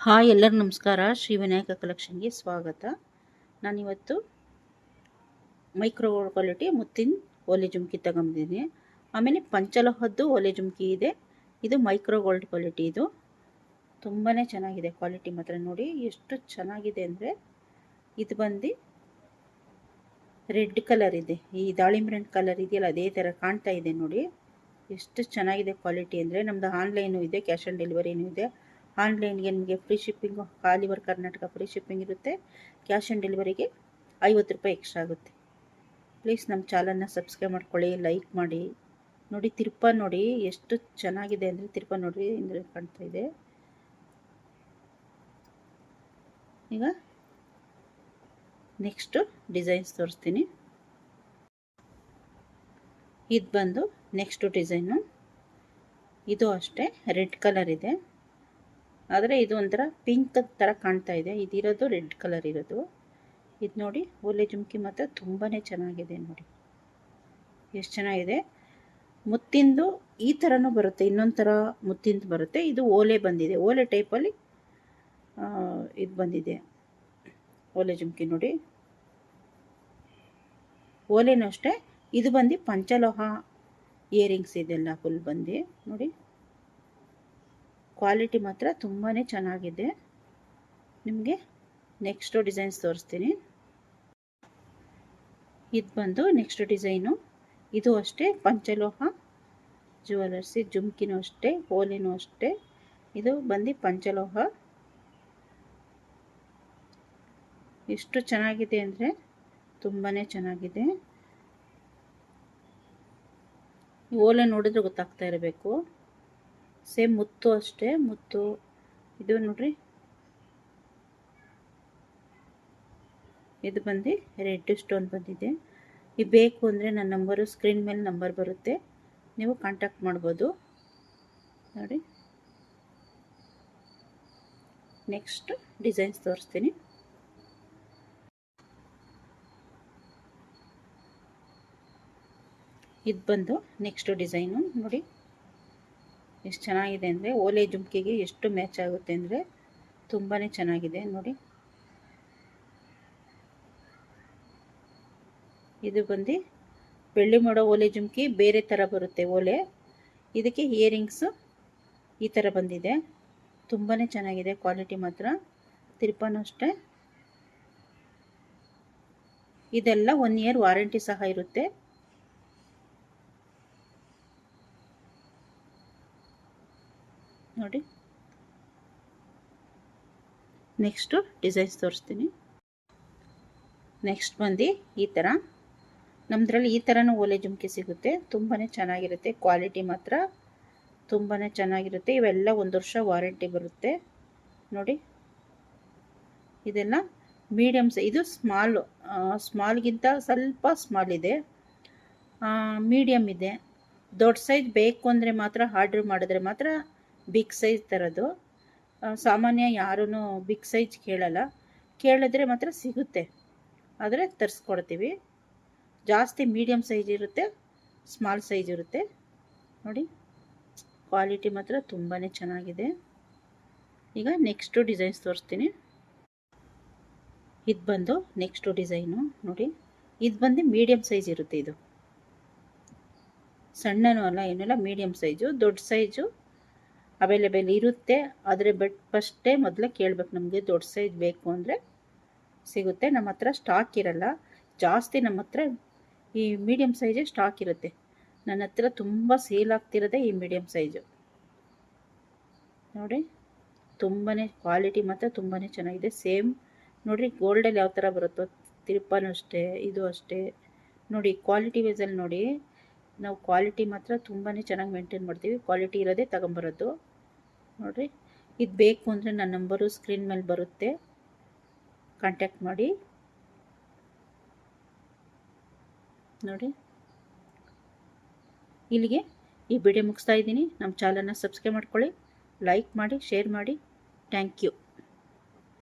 Hi ಎಲ್ಲರೂ ನಮಸ್ಕಾರ. ಶ್ರೀ ವಿನಾಯಕ ಕಲೆಕ್ಷನ್ಗೆ ಸ್ವಾಗತ. ನಾನಿವತ್ತು ಮೈಕ್ರೋ ಕ್ವಾಲಿಟಿ ಮುತ್ತಿನ ಓಲೆ ಜುಮ್ಕಿ ತಗೊಂಡಿದ್ದೀನಿ. ಆಮೇಲೆ ಪಂಚಲೋಹದ್ದು ಓಲೆ ಜುಮ್ಕಿ ಇದೆ. ಇದು ಮೈಕ್ರೋ ಗೋಲ್ಡ್ ಕ್ವಾಲಿಟಿ. ಇದು ತುಂಬಾ ಚೆನ್ನಾಗಿದೆ ಕ್ವಾಲಿಟಿ ಮಾತ್ರ. ನೋಡಿ ಎಷ್ಟು ಚೆನ್ನಾಗಿದೆ ಅಂದರೆ, ಇದು ಬಂದು ರೆಡ್ ಕಲರ್ ಇದೆ. ಈ ದಾಳಿಂಬೆ ಹಣ್ಣು ಕಲರ್ ಇದೆಯಲ್ಲ, ಅದೇ ಥರ ಕಾಣ್ತಾ ಇದೆ ನೋಡಿ. ಎಷ್ಟು ಚೆನ್ನಾಗಿದೆ ಕ್ವಾಲಿಟಿ ಅಂದರೆ. ನಮ್ಮದು ಆನ್ಲೈನು ಇದೆ, ಕ್ಯಾಶ್ ಆನ್ ಡೆಲಿವರಿನೂ ಇದೆ. ಆನ್ಲೈನ್ಗೆ ನಿಮಗೆ free shipping, all over Karnataka free shipping ಇರುತ್ತೆ. ಕ್ಯಾಶ್ ಆನ್ ಡೆಲಿವರಿಗೆ 50 ರೂಪಾಯಿ ಎಕ್ಸ್ಟ್ರಾ ಆಗುತ್ತೆ. ಪ್ಲೀಸ್ ನಮ್ಮ ಚಾನಲ್ನ ಸಬ್ಸ್ಕ್ರೈಬ್ ಮಾಡ್ಕೊಳ್ಳಿ, ಲೈಕ್ ಮಾಡಿ. ನೋಡಿ ತಿರುಪ ನೋಡಿ ಎಷ್ಟು ಚೆನ್ನಾಗಿದೆ ಅಂದರೆ, ತಿರುಪ ನೋಡಿರಿ ಅಂದರೆ ಕಾಣ್ತಾ ಇದೆ. ಈಗ ನೆಕ್ಸ್ಟು ಡಿಸೈನ್ಸ್ ತೋರಿಸ್ತೀನಿ. ಇದು ಬಂದು ನೆಕ್ಸ್ಟು ಡಿಸೈನು. ಇದು ಅಷ್ಟೇ ರೆಡ್ ಕಲರ್ ಇದೆ, ಆದರೆ ಇದು ಒಂಥರ ಪಿಂಕ್ ಥರ ಕಾಣ್ತಾ ಇದೆ. ಇದಿರೋದು ರೆಡ್ ಕಲರ್ ಇರೋದು. ಇದು ನೋಡಿ ಓಲೆ ಜುಮ್ಕಿ ಮಾತ್ರ ತುಂಬಾ ಚೆನ್ನಾಗಿದೆ. ನೋಡಿ ಎಷ್ಟು ಚೆನ್ನಾಗಿದೆ. ಮುತ್ತಿಂದು ಈ ಥರನೂ ಬರುತ್ತೆ, ಇನ್ನೊಂದು ಥರ ಮುತ್ತಿಂದು ಬರುತ್ತೆ. ಇದು ಓಲೆ ಬಂದಿದೆ, ಓಲೆ ಟೈಪಲ್ಲಿ ಇದು ಬಂದಿದೆ ಓಲೆ ಜುಮ್ಕಿ. ನೋಡಿ ಓಲೆನೂ ಅಷ್ಟೇ. ಇದು ಬಂದು ಪಂಚಲೋಹ ಇಯರಿಂಗ್ಸ್ ಇದೆಲ್ಲ ಫುಲ್ ಬಂದು ನೋಡಿ. ಕ್ವಾಲಿಟಿ ಮಾತ್ರ ತುಂಬಾ ಚೆನ್ನಾಗಿದೆ. ನಿಮಗೆ ನೆಕ್ಸ್ಟ್ ಡಿಸೈನ್ಸ್ ತೋರಿಸ್ತೀನಿ. ಇದು ಬಂದು ನೆಕ್ಸ್ಟ್ ಡಿಸೈನು. ಇದು ಅಷ್ಟೇ ಪಂಚಲೋಹ ಜ್ಯುವೆಲರ್ಸ್. ಜುಮ್ಕಿನೂ ಅಷ್ಟೇ, ಓಲೆನೂ ಅಷ್ಟೇ. ಇದು ಬಂದು ಪಂಚಲೋಹ. ಎಷ್ಟು ಚೆನ್ನಾಗಿದೆ ಅಂದರೆ ತುಂಬಾ ಚೆನ್ನಾಗಿದೆ. ಓಲೆ ನೋಡಿದ್ರೆ ಗೊತ್ತಾಗ್ತಾ ಇರಬೇಕು. ಸೇಮ್ ಮುತ್ತು ಅಷ್ಟೇ, ಮುತ್ತು. ಇದು ನೋಡ್ರಿ, ಇದು ಬಂದು ರೆಡ್ ಸ್ಟೋನ್ ಬಂದಿದೆ. ಇದು ಬೇಕು ಅಂದರೆ ನನ್ನ ನಂಬರು ಸ್ಕ್ರೀನ್ ಮೇಲೆ ನಂಬರ್ ಬರುತ್ತೆ, ನೀವು ಕಾಂಟ್ಯಾಕ್ಟ್ ಮಾಡ್ಬೋದು. ನೋಡಿ ನೆಕ್ಸ್ಟ್ ಡಿಸೈನ್ಸ್ ತೋರಿಸ್ತೀನಿ. ಇದು ಬಂದು ನೆಕ್ಸ್ಟ್ ಡಿಸೈನು. ನೋಡಿ ಎಷ್ಟು ಚೆನ್ನಾಗಿದೆ ಅಂದರೆ, ಓಲೆ ಜುಮ್ಕಿಗೆ ಎಷ್ಟು ಮ್ಯಾಚ್ ಆಗುತ್ತೆ ಅಂದರೆ ತುಂಬಾ ಚೆನ್ನಾಗಿದೆ. ನೋಡಿ ಇದು ಬಂದು ಬೆಳ್ಳಿ ಮಾಡೋ ಓಲೆ ಜುಮ್ಕಿ ಬೇರೆ ಥರ ಬರುತ್ತೆ ಓಲೆ. ಇದಕ್ಕೆ ಇಯರಿಂಗ್ಸು ಈ ಥರ ಬಂದಿದೆ. ತುಂಬಾ ಚೆನ್ನಾಗಿದೆ ಕ್ವಾಲಿಟಿ ಮಾತ್ರ. ತಿರುಪನೂ ಅಷ್ಟೇ. ಇದೆಲ್ಲ 1 ಇಯರ್ ವಾರಂಟಿ ಸಹ ಇರುತ್ತೆ. ನೋಡಿ ನೆಕ್ಸ್ಟು ಡಿಸೈನ್ಸ್ ತೋರಿಸ್ತೀನಿ. ನೆಕ್ಸ್ಟ್ ಬಂದು ಈ ಥರ ನಮ್ಮದ್ರಲ್ಲಿ ಈ ಥರನೂ ಓಲೆ ಜುಮ್ಕಿ ಸಿಗುತ್ತೆ. ತುಂಬಾ ಚೆನ್ನಾಗಿರುತ್ತೆ. ಕ್ವಾಲಿಟಿ ಮಾತ್ರ ತುಂಬಾ ಚೆನ್ನಾಗಿರುತ್ತೆ. ಇವೆಲ್ಲ 1 ವರ್ಷ ವಾರಂಟಿ ಬರುತ್ತೆ. ನೋಡಿ ಇದೆಲ್ಲ ಮೀಡಿಯಮ್ ಸೈಜ್. ಇದು ಸ್ಮಾಲ್ಗಿಂತ ಸ್ವಲ್ಪ ಸ್ಮಾಲ್ ಇದೆ, ಮೀಡಿಯಮ್ ಇದೆ. ದೊಡ್ಡ ಸೈಜ್ ಬೇಕು ಅಂದರೆ ಮಾತ್ರ ಆರ್ಡ್ರ್ ಮಾಡಿದ್ರೆ ಮಾತ್ರ ಬಿಗ್ ಸೈಜ್ ತರೋದು. ಸಾಮಾನ್ಯ ಯಾರೂ ಬಿಗ್ ಸೈಜ್ ಕೇಳಲ್ಲ. ಕೇಳಿದ್ರೆ ಮಾತ್ರ ಸಿಗುತ್ತೆ, ಆದರೆ ತರಿಸ್ಕೊಡ್ತೀವಿ. ಜಾಸ್ತಿ ಮೀಡಿಯಮ್ ಸೈಜ್ ಇರುತ್ತೆ, ಸ್ಮಾಲ್ ಸೈಜ್ ಇರುತ್ತೆ. ನೋಡಿ ಕ್ವಾಲಿಟಿ ಮಾತ್ರ ತುಂಬಾ ಚೆನ್ನಾಗಿದೆ. ಈಗ ನೆಕ್ಸ್ಟು ಡಿಸೈನ್ಸ್ ತೋರಿಸ್ತೀನಿ. ಇದು ಬಂದು ನೆಕ್ಸ್ಟು ಡಿಸೈನು. ನೋಡಿ ಇದು ಬಂದು ಮೀಡಿಯಮ್ ಸೈಜ್ ಇರುತ್ತೆ. ಇದು ಸಣ್ಣನೂ ಅಲ್ಲ ಏನೆಲ್ಲ, ಮೀಡಿಯಮ್ ಸೈಜು. ದೊಡ್ಡ ಸೈಜು ಅವೈಲೇಬಲ್ ಇರುತ್ತೆ, ಆದರೆ ಫಸ್ಟೇ ಮೊದಲೇ ಕೇಳಬೇಕು. ನಮಗೆ ದೊಡ್ಡ ಸೈಜ್ ಬೇಕು ಅಂದರೆ ಸಿಗುತ್ತೆ. ನಮ್ಮ ಹತ್ರ ಸ್ಟಾಕ್ ಇರಲ್ಲ ಜಾಸ್ತಿ. ನಮ್ಮ ಹತ್ರ ಈ ಮೀಡಿಯಮ್ ಸೈಜೇ ಸ್ಟಾಕ್ ಇರುತ್ತೆ. ನನ್ನ ಹತ್ರ ತುಂಬ ಸೇಲ್ ಆಗ್ತಿರೋದೇ ಈ ಮೀಡಿಯಮ್ ಸೈಜು. ನೋಡಿ ತುಂಬಾ ಕ್ವಾಲಿಟಿ ಮಾತ್ರ ತುಂಬಾ ಚೆನ್ನಾಗಿದೆ. ಸೇಮ್ ನೋಡಿರಿ, ಗೋಲ್ಡಲ್ಲಿ ಯಾವ ಥರ ಬರುತ್ತೋ ತಿರುಪನೂ ಅಷ್ಟೇ, ಇದು ಅಷ್ಟೇ. ನೋಡಿ ಕ್ವಾಲಿಟಿ ವೈಸಲ್ಲಿ ನೋಡಿ, ನಾವು ಕ್ವಾಲಿಟಿ ಮಾತ್ರ ತುಂಬಾ ಚೆನ್ನಾಗಿ ಮೇಂಟೈನ್ ಮಾಡ್ತೀವಿ. ಕ್ವಾಲಿಟಿ ಇರೋದೇ ತಗೊಂಬರೋದು. ನೋಡಿರಿ, ಇದು ಬೇಕು ಅಂದರೆ ನನ್ನ ನಂಬರು ಸ್ಕ್ರೀನ್ ಮೇಲೆ ಬರುತ್ತೆ, ಕಾಂಟ್ಯಾಕ್ಟ್ ಮಾಡಿ. ನೋಡಿ ಇಲ್ಲಿಗೆ ಈ ವಿಡಿಯೋ ಮುಗಿಸ್ತಾ ಇದ್ದೀನಿ. ನಮ್ಮ ಚಾನಲ್ನ ಸಬ್ಸ್ಕ್ರೈಬ್ ಮಾಡ್ಕೊಳ್ಳಿ, ಲೈಕ್ ಮಾಡಿ, ಶೇರ್ ಮಾಡಿ. Thank you.